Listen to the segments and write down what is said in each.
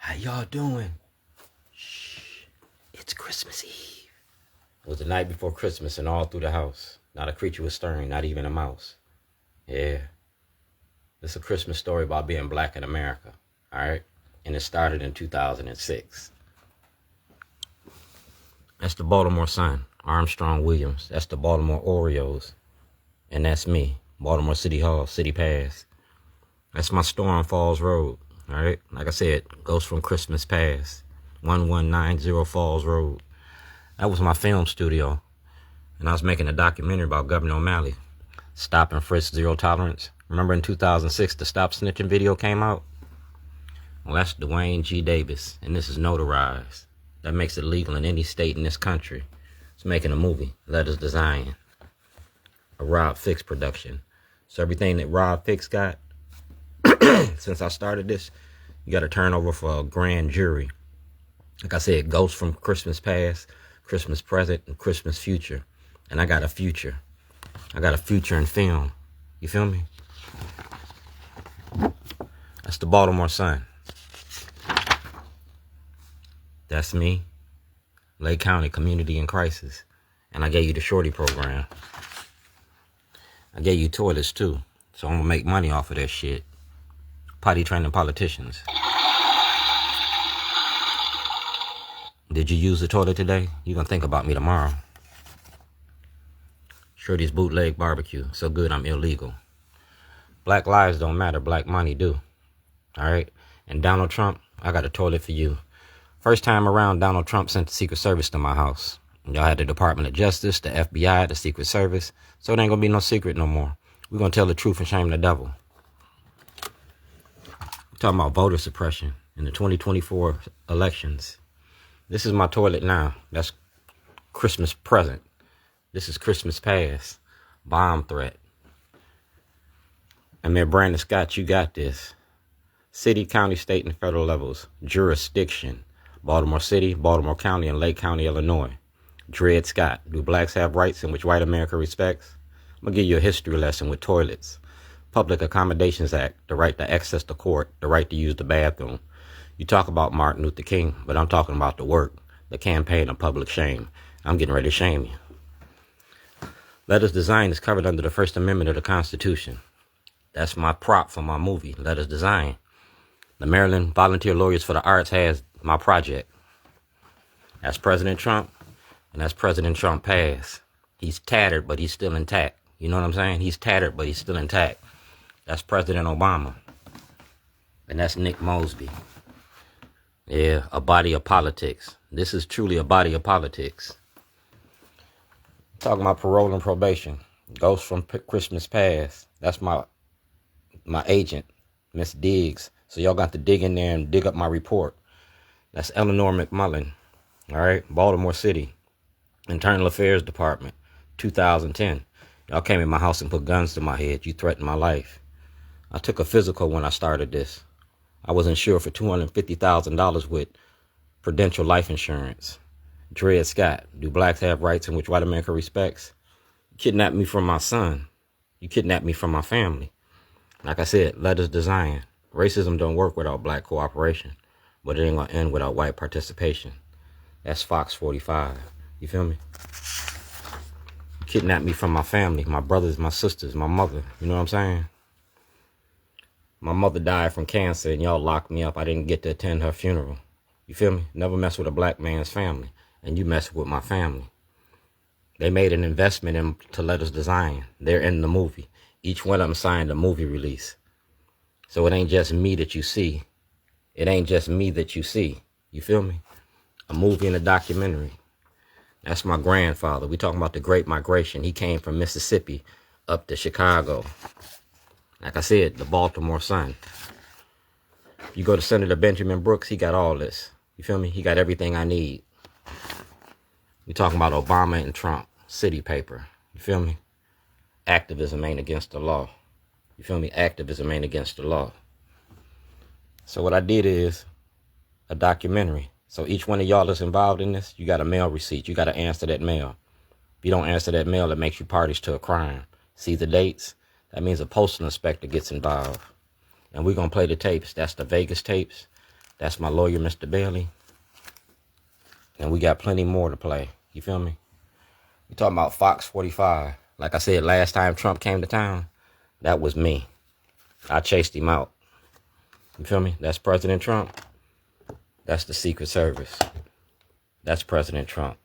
How y'all doing? Shh. It's Christmas Eve. It was the night before Christmas and all through the house. Not a creature was stirring, not even a mouse. Yeah. It's a Christmas story about being black in America. Alright? And it started in 2006. That's the Baltimore Sun, Armstrong Williams. That's the Baltimore Orioles. And that's me, Baltimore City Hall, City Pass. That's my store on Falls Road. All right, like I said, goes from Christmas Pass, 1190 Falls Road. That was my film studio, and I was making a documentary about Gov.O'Malley. Stop and frisk, zero tolerance. Remember in 2006, the Stop Snitching video came out? Well, that's Dwayne G. Davis, and this is notarized. That makes it legal in any state in this country. It's making a movie, Letters Design, a Rob Fix production. So everything that Rob Fix got, since I started this, you got to turn over for a grand jury. Like I said, it goes from Christmas past, Christmas present, and Christmas future. And I got a future. I got a future in film. You feel me? That's the Baltimore Sun. That's me. Lake County Community in Crisis. And I gave you the Shorty program. I gave you toilets too. So I'm going to make money off of that shit. Potty training politicians. Did you use the toilet today? You're going to think about me tomorrow. Shorty's bootleg barbecue. So good I'm illegal. Black lives don't matter. Black money do. Alright? And Donald Trump, I got a toilet for you. First time around, Donald Trump sent the Secret Service to my house. Y'all had the Department of Justice, the FBI, the Secret Service. So it ain't going to be no secret no more. We're going to tell the truth and shame the devil. Talking about voter suppression in the 2024 elections. This is my toilet now. That's Christmas present. This is Christmas past. Bomb threat. And Mayor Brandon Scott, you got this. City, county, state, and federal levels. Jurisdiction. Baltimore City, Baltimore County, and Lake County, Illinois. Dred Scott. Do blacks have rights in which white America respects? I'm going to give you a history lesson with toilets. Public Accommodations Act, the right to access the court, the right to use the bathroom. You talk about Martin Luther King, but I'm talking about the work, the campaign of public shame. I'm getting ready to shame you. Letters Design is covered under the First Amendment of the Constitution. That's my prop for my movie, Letters Design. The Maryland Volunteer Lawyers for the Arts has my project. That's President Trump, and that's President Trump past. He's tattered, but he's still intact. You know what I'm saying? He's tattered, but he's still intact. That's President Obama. And that's Nick Mosby. Yeah, a body of politics. This is truly a body of politics. Talking about parole and probation. Goes from Christmas past. That's my agent, Miss Diggs. So y'all got to dig in there and dig up my report. That's Eleanor McMullen. All right, Baltimore City. Internal Affairs Department, 2010. Y'all came in my house and put guns to my head. You threatened my life. I took a physical when I started this. I was insured for $250,000 with Prudential Life Insurance. Dred Scott, do blacks have rights in which white America respects? You kidnapped me from my son. You kidnapped me from my family. Like I said, Letters Design. Racism don't work without black cooperation, but it ain't gonna end without white participation. That's Fox 45. You feel me? You kidnapped me from my family, my brothers, my sisters, my mother. You know what I'm saying? My mother died from cancer and y'all locked me up. I didn't get to attend her funeral. You feel me? Never mess with a black man's family. And you mess with my family. They made an investment into Letters Design. They're in the movie. Each one of them signed a movie release. So it ain't just me that you see. It ain't just me that you see. You feel me? A movie and a documentary. That's my grandfather. We talking about the Great Migration. He came from Mississippi up to Chicago. Like I said, the Baltimore Sun. You go to Senator Benjamin Brooks, he got all this. You feel me? He got everything I need. We talking about Obama and Trump. City paper. You feel me? Activism ain't against the law. You feel me? Activism ain't against the law. So what I did is a documentary. So each one of y'all that's involved in this, you got a mail receipt. You got to answer that mail. If you don't answer that mail, it makes you parties to a crime. See the dates? That means a postal inspector gets involved. And we're going to play the tapes. That's the Vegas tapes. That's my lawyer, Mr. Bailey. And we got plenty more to play. You feel me? We talking about Fox 45. Like I said, last time Trump came to town, that was me. I chased him out. You feel me? That's President Trump. That's the Secret Service. That's President Trump.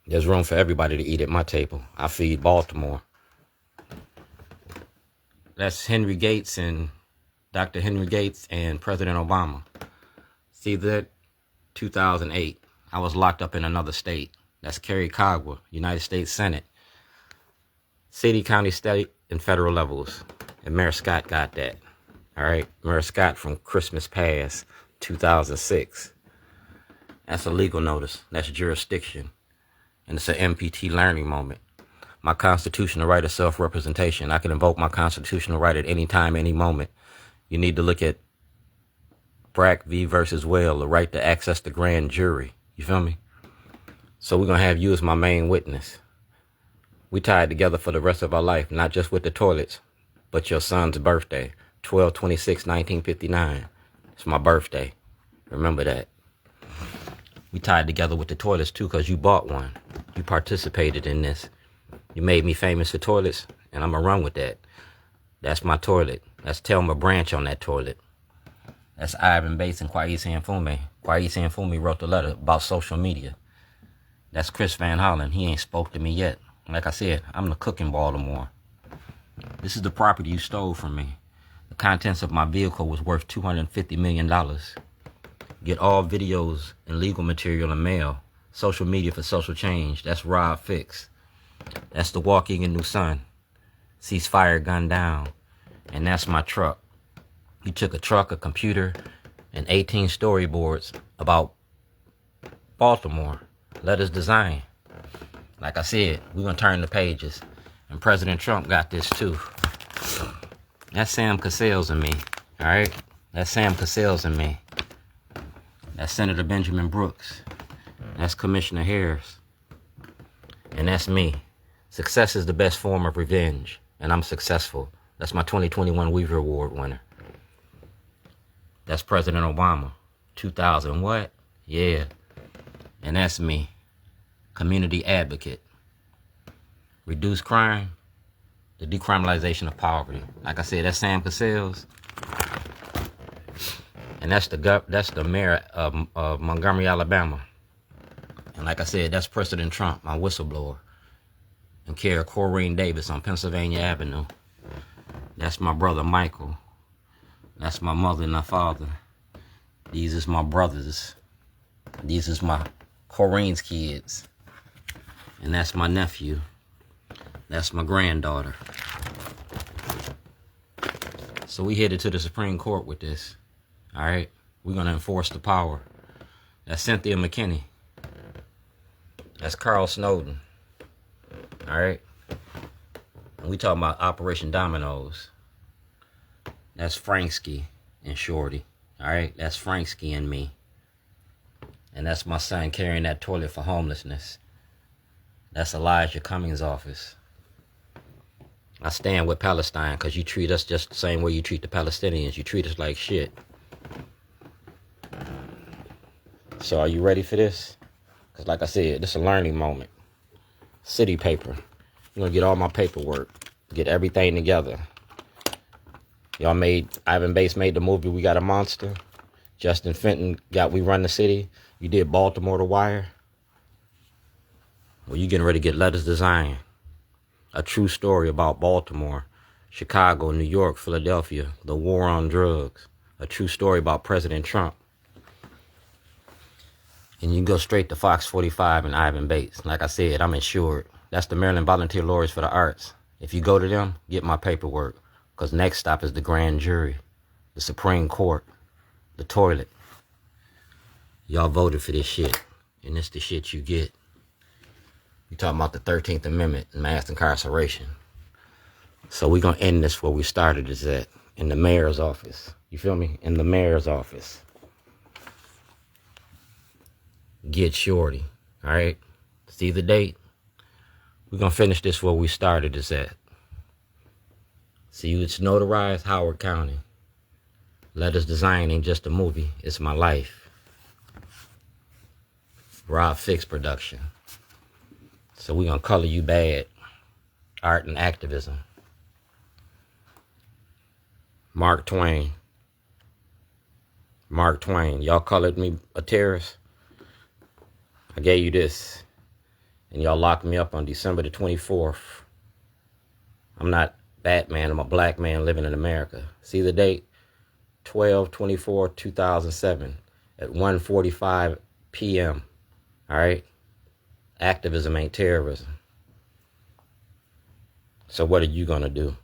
There's room for everybody to eat at my table. I feed Baltimore. That's Henry Gates and Dr. Henry Gates and President Obama. See that? 2008. I was locked up in another state. That's Kerry Cogwa, United States Senate. City, county, state, and federal levels. And Mayor Scott got that. All right? Mayor Scott from Christmas Pass, 2006. That's a legal notice. That's jurisdiction. And it's an MPT learning moment. My constitutional right of self-representation. I can invoke my constitutional right at any time, any moment. You need to look at Brack v. versus Well, the right to access the grand jury. You feel me? So we're going to have you as my main witness. We tied together for the rest of our life, not just with the toilets, but your son's birthday, 12/26/1959. It's my birthday. Remember that. We tied together with the toilets, too, because you bought one. You participated in this. You made me famous for toilets, and I'm going to run with that. That's my toilet. That's Thelma Branch on that toilet. That's Ivan Bates and Kwesi Mfume. Kwesi Mfume wrote the letter about social media. That's Chris Van Hollen. He ain't spoke to me yet. Like I said, I'm the cook in Baltimore. This is the property you stole from me. The contents of my vehicle was worth $250 million. Get all videos and legal material and mail. Social media for social change. That's Rob Fix. That's the walking in New Sun. Ceasefire gun down. And that's my truck. You took a truck, a computer, and 18 storyboards about Baltimore. Letters design. Like I said, we're going to turn the pages. And President Trump got this too. That's Sam Cassell's and me. All right? That's Sam Cassell's and me. That's Senator Benjamin Brooks. That's Commissioner Harris. And that's me. Success is the best form of revenge. And I'm successful. That's my 2021 Weaver Award winner. That's President Obama. 2000 what? Yeah. And that's me. Community advocate. Reduce crime. The decriminalization of poverty. Like I said, that's Sam Cassell's. And that's the mayor of Montgomery, Alabama. And like I said, that's President Trump, my whistleblower. And Kara Corrine Davis on Pennsylvania Avenue. That's my brother Michael. That's my mother and my father. These is my brothers. These is my Corrine's kids. And that's my nephew. That's my granddaughter. So we headed to the Supreme Court with this. All right? We're going to enforce the power. That's Cynthia McKinney. That's Carl Snowden. All right? And we talking about Operation Dominoes. That's Franksky and Shorty. All right? That's Franksky and me. And that's my son carrying that toilet for homelessness. That's Elijah Cummings' office. I stand with Palestine because you treat us just the same way you treat the Palestinians. You treat us like shit. So are you ready for this? Because like I said, this is a learning moment. City paper. You're going to get all my paperwork. Get everything together. Y'all made, Ivan Bates made the movie We Got a Monster. Justin Fenton got We Run the City. You did Baltimore The Wire. Well, you getting ready to get letters designed. A true story about Baltimore, Chicago, New York, Philadelphia, the war on drugs. A true story about President Trump. And you can go straight to Fox 45 and Ivan Bates. Like I said, I'm insured. That's the Maryland Volunteer Lawyers for the Arts. If you go to them, get my paperwork. Because next stop is the grand jury, the Supreme Court, the toilet. Y'all voted for this shit. And it's the shit you get. You talking about the 13th Amendment and mass incarceration. So we're going to end this where we started is at. In the mayor's office. You feel me? In the mayor's office. Get Shorty. All right? See the date? We're going to finish this where we started is at. See, it's notarized Howard County. Letters Design ain't just a movie, it's my life. Rob Fix production. So we gonna color you bad. Art and activism. Mark Twain. Mark Twain. Y'all colored me a terrorist. I gave you this. And y'all locked me up on December the 24th. I'm not Batman. I'm a black man living in America. See the date? 12/24/2007 at 1:45 p.m. All right? Activism ain't terrorism. So what are you going to do?